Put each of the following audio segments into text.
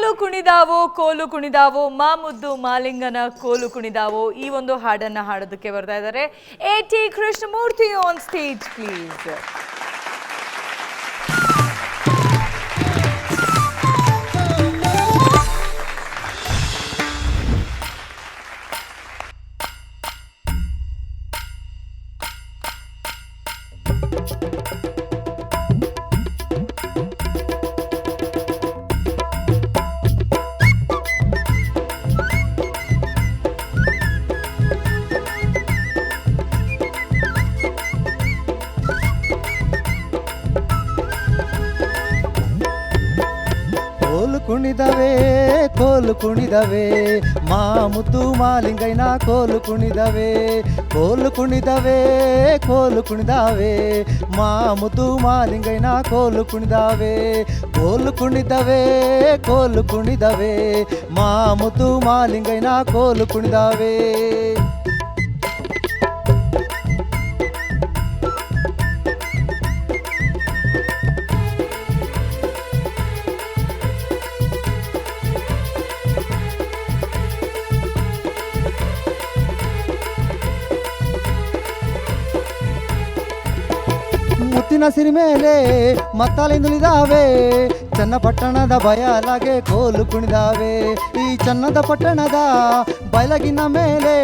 ಕೋಲು ಕುಣಿದಾವೋ ಮಾ ಮುದ್ದು ಮಾಲಿಂಗನ ಕೋಲು ಕುಣಿದಾವೋ ಈ ಒಂದು ಹಾಡನ್ನ ಹಾಡೋದಕ್ಕೆ ಬರ್ತಾ ಇದ್ದಾರೆ A T. Krishnamurthy on stage please. ಕೋಲು ಕುಣಿದವೆ ಮಾ ಮುದ್ದು ಮಾಲಿಂಗಯ್ಯನ ಕೋಲು ಕುಣಿದವೆ ಮಾ ಮುದ್ದು ಮಾಲಿಂಗಯ್ಯನ ಕೋಲು ಕುಣಿದವೆ ಮಾ ಮುದ್ದು ಮಾಲಿಂಗಯ್ಯನ ಕೋಲು ಕುಣಿದವೆ. ಮುತ್ತಿನ ಸಿರಿ ಮೇಲೆ ಮತ್ತಾಲಿಂದುಳಿದಾವೆ ಚನ್ನಪಟ್ಟಣದ ಬಯಲಾಗೆ ಕೋಲು ಕುಣಿದಾವೆ. ಈ ಚನ್ನದ ಪಟ್ಟಣದ ಬಯಲಗಿನ ಮೇಲೆ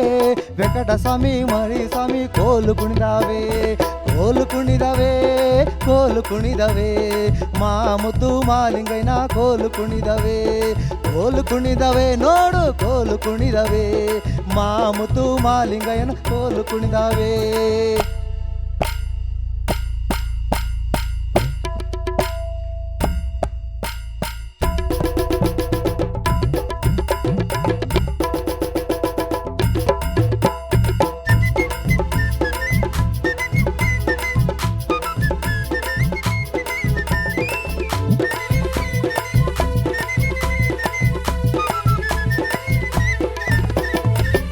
ವೆಂಕಟ ಸ್ವಾಮಿ ಮರಿ ಸ್ವಾಮಿ ಕೋಲು ಕುಣಿದಾವೆ ಮಾ ಮುದ್ದು ಮಾಲಿಂಗಯ್ಯನ ಕೋಲು ಕುಣಿದವೆ ನೋಡು ಕೋಲು ಕುಣಿದವೆ ಮಾ ಮುದ್ದು ಮಾಲಿಂಗಯ್ಯನ ಕೋಲು ಕುಣಿದವೆ.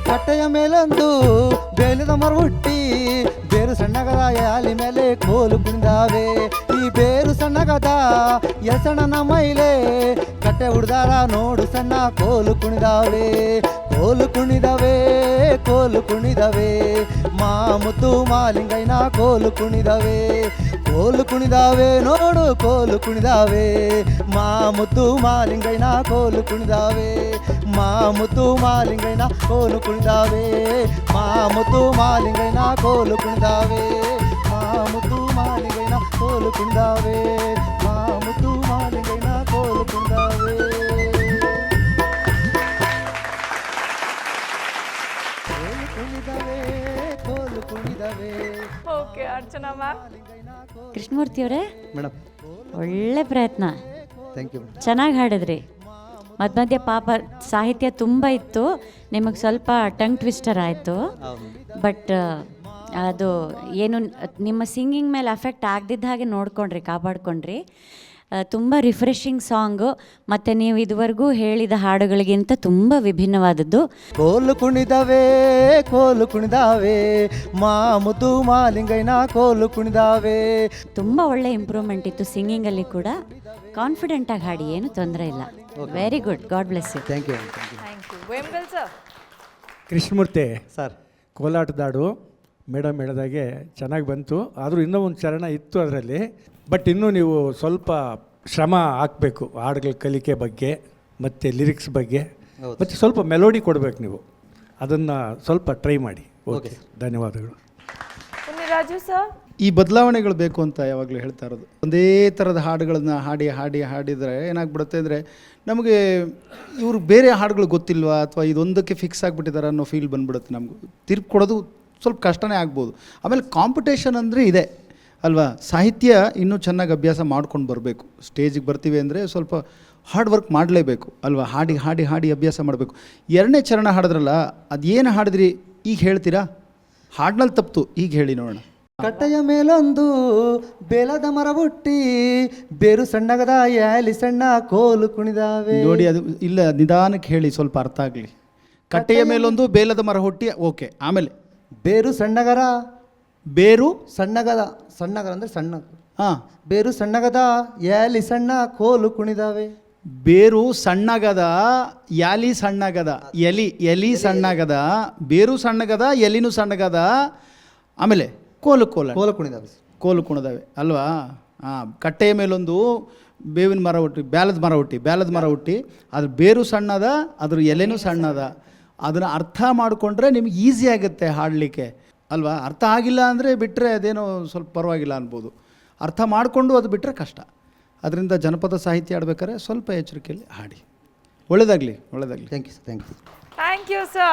ಕಟ್ಟೆಯ ಮೇಲೊಂದು ಬೇಲದ ಮರ ಹುಟ್ಟಿ ಬೇರು ಸಣ್ಣಗದ ಯಾಲಿ ಮೇಲೆ ಕೋಲು ಕುಣಿದಾವೆ. ಈ ಬೇರು ಸಣ್ಣಗದ ಎಸಣ್ಣನ ಮೈಲೆ ಕಟ್ಟೆ ಹುಡ್ದಾರ ನೋಡು ಸಣ್ಣ ಕೋಲು ಕುಣಿದವೆ ಮಾ ಮುದ್ದು ಮಾಲಿಂಗಯ್ಯನ ಕೋಲು ಕುಣಿದವೆ ನೋಡು ಕೋಲು ಕುಣಿದವೆ ಮಾ ಮುದ್ದು ಮಾಲಿಂಗಯ್ಯನ ಕೋಲು ಕುಣಿದವೆ ಮಾ ಮುದ್ದು ಮಾಲಿಂಗಯ್ಯನ ಕೋಲು ಕುಣಿದವೆ ಮಾ ಮುದ್ದು ಮಾಲಿಂಗಯ್ಯನ ಕೋಲು ಕುಣಿದವೆ ಮಾ ಮುದ್ದು ಮಾಲಿಂಗಯ್ಯನ ಕೋಲು ಕುಣಿದವೆ ಮಾ ಮುದ್ದು ಮಾಲಿಂಗಯ್ಯನ ಕೋಲು ಕುಣಿದವೆ. Okay Archana ma'am. ಕೃಷ್ಣಮೂರ್ತಿ ಅವರೇ ಮೇಡಮ್ ಒಳ್ಳೆ ಪ್ರಯತ್ನ, ಥ್ಯಾಂಕ್ ಯು. ಚೆನ್ನಾಗಿ ಹಾಡಿದ್ರಿ. ಮಧ್ಯ ಪಾಪ ಸಾಹಿತ್ಯ ತುಂಬ ಇತ್ತು, ನಿಮಗೆ ಸ್ವಲ್ಪ ಟಂಗ್ ಟ್ವಿಸ್ಟರ್ ಆಯಿತು. ಬಟ್ ಅದು ಏನು ನಿಮ್ಮ ಸಿಂಗಿಂಗ್ ಮೇಲೆ ಅಫೆಕ್ಟ್ ಆಗದಿದ್ದ ಹಾಗೆ ನೋಡ್ಕೊಂಡ್ರಿ, ಕಾಪಾಡ್ಕೊಂಡ್ರಿ. ತುಂಬ ರಿಫ್ರೆಶಿಂಗ್ ಸಾಂಗು, ಮತ್ತು ನೀವು ಇದುವರೆಗೂ ಹೇಳಿದ ಹಾಡುಗಳಿಗಿಂತ ತುಂಬ ವಿಭಿನ್ನವಾದದ್ದು. ಕೋಲು ಕುಣಿದಾವೆ ಮಾ ಮುದ್ದು ಮಾಲಿಂಗಯ್ಯನ ಕೋಲು ಕುಣಿದಾವೆ. ತುಂಬ ಒಳ್ಳೆ ಇಂಪ್ರೂವ್ಮೆಂಟ್ ಇತ್ತು ಸಿಂಗಿಂಗಲ್ಲಿ ಕೂಡ. ಕಾನ್ಫಿಡೆಂಟಾಗಿ ಹಾಡಿ, ಏನು ತೊಂದರೆ ಇಲ್ಲ. Very good, God bless you. Thank you. Vemgal sir. Krishnamurthy sir, ಕೋಲಾಟದಾಡು ಮೇಡಮ್ ಹೇಳಿದಾಗೆ ಚೆನ್ನಾಗಿ ಬಂತು. ಆದರೂ ಇನ್ನೂ ಒಂದು ಚರಣ ಇತ್ತು ಅದರಲ್ಲಿ. ಬಟ್ ಇನ್ನೂ ನೀವು ಸ್ವಲ್ಪ ಶ್ರಮ ಹಾಕಬೇಕು ಹಾಡುಗಳ ಕಲಿಕೆ ಬಗ್ಗೆ ಮತ್ತು ಲಿರಿಕ್ಸ್ ಬಗ್ಗೆ, ಮತ್ತು ಸ್ವಲ್ಪ ಮೆಲೋಡಿ ಕೊಡಬೇಕು ನೀವು. ಅದನ್ನು ಸ್ವಲ್ಪ ಟ್ರೈ ಮಾಡಿ. ಓಕೆ, ಧನ್ಯವಾದಗಳು. ರಾಜು ಸರ್. ಈ ಬದಲಾವಣೆಗಳು ಬೇಕು ಅಂತ ಯಾವಾಗಲೂ ಹೇಳ್ತಾ ಇರೋದು. ಒಂದೇ ಥರದ ಹಾಡುಗಳನ್ನ ಹಾಡಿದರೆ ಏನಾಗ್ಬಿಡುತ್ತೆ ಅಂದರೆ ನಮಗೆ ಇವರು ಬೇರೆ ಹಾಡುಗಳು ಗೊತ್ತಿಲ್ವಾ ಅಥವಾ ಇದೊಂದಕ್ಕೆ ಫಿಕ್ಸ್ ಆಗಿಬಿಟ್ಟಿದ್ದಾರೆ ಅನ್ನೋ ಫೀಲ್ ಬಂದ್ಬಿಡುತ್ತೆ. ನಮಗೂ ತಿರ್ಗಿ ಕೊಡೋದು ಸ್ವಲ್ಪ ಕಷ್ಟನೇ ಆಗ್ಬೋದು. ಆಮೇಲೆ ಕಾಂಪಿಟೇಷನ್ ಅಂದರೆ ಇದೆ ಅಲ್ವಾ, ಸಾಹಿತ್ಯ ಇನ್ನೂ ಚೆನ್ನಾಗಿ ಅಭ್ಯಾಸ ಮಾಡ್ಕೊಂಡು ಬರಬೇಕು. ಸ್ಟೇಜಿಗೆ ಬರ್ತೀವಿ ಅಂದರೆ ಸ್ವಲ್ಪ ಹಾರ್ಡ್ ವರ್ಕ್ ಮಾಡಲೇಬೇಕು ಅಲ್ವಾ. ಹಾಡಿ ಅಭ್ಯಾಸ ಮಾಡಬೇಕು. ಎರಡನೇ ಚರಣ ಹಾಡಿದ್ರಲ್ಲ, ಅದೇನು ಹಾಡಿದ್ರಿ ಈಗ ಹೇಳ್ತೀರಾ? ಹಾಡಿನಲ್ಲಿ ತಪ್ಪಿತು, ಈಗ ಹೇಳಿ ನೋಡೋಣ. ಕಟ್ಟೆಯ ಮೇಲೊಂದು ಬೇಲದ ಮರ ಹುಟ್ಟಿ ಬೇರು ಸಣ್ಣಗದ ಯಾಲಿ ಸಣ್ಣ ಕೋಲು ಕುಣಿದಾವೆ. ನೋಡಿ, ಅದು ಇಲ್ಲ, ನಿಧಾನಕ್ಕೆ ಹೇಳಿ, ಸ್ವಲ್ಪ ಅರ್ಥ ಆಗಲಿ. ಕಟ್ಟೆಯ ಮೇಲೊಂದು ಬೇಲದ ಮರ ಹುಟ್ಟಿ, ಓಕೆ. ಆಮೇಲೆ ಬೇರು ಸಣ್ಣಗರ ಅಂದರೆ ಸಣ್ಣ. ಹಾಂ, ಬೇರು ಸಣ್ಣಗದ ಯಾಲಿ ಸಣ್ಣ ಕೋಲು ಕುಣಿದಾವೆ. ಬೇರು ಸಣ್ಣಗದ ಯಾಲಿ ಸಣ್ಣಗದ ಎಲಿ ಸಣ್ಣಗದ ಬೇರು ಸಣ್ಣಗದ ಎಲಿನೂ ಸಣ್ಣಗದ ಆಮೇಲೆ ಕೋಲು ಕೋಲು ಕುಣಿದಾವೆ ಅಲ್ವಾ? ಹಾಂ, ಕಟ್ಟೆಯ ಮೇಲೊಂದು ಬೇವಿನ ಮರ ಹುಟ್ಟಿ ಬ್ಯಾಲದ ಮರ ಹುಟ್ಟಿ ಅದ್ರ ಬೇರು ಸಣ್ಣದ ಅದ್ರ ಎಲೆನೂ ಸಣ್ಣದ. ಅದನ್ನು ಅರ್ಥ ಮಾಡಿಕೊಂಡ್ರೆ ನಿಮ್ಗೆ ಈಸಿ ಆಗುತ್ತೆ ಹಾಡಲಿಕ್ಕೆ ಅಲ್ವಾ? ಅರ್ಥ ಆಗಿಲ್ಲ ಅಂದರೆ ಬಿಟ್ಟರೆ ಅದೇನೋ ಸ್ವಲ್ಪ ಪರವಾಗಿಲ್ಲ ಅನ್ಬೋದು. ಅರ್ಥ ಮಾಡಿಕೊಂಡು ಅದು ಬಿಟ್ಟರೆ ಕಷ್ಟ. ಅದರಿಂದ ಜನಪದ ಸಾಹಿತ್ಯ ಆಡ್ಬೇಕಾದ್ರೆ ಸ್ವಲ್ಪ ಎಚ್ಚರಿಕೆಯಲ್ಲಿ ಹಾಡಿ. ಒಳ್ಳೆಯದಾಗಲಿ. Thank you sir. Thank you sir.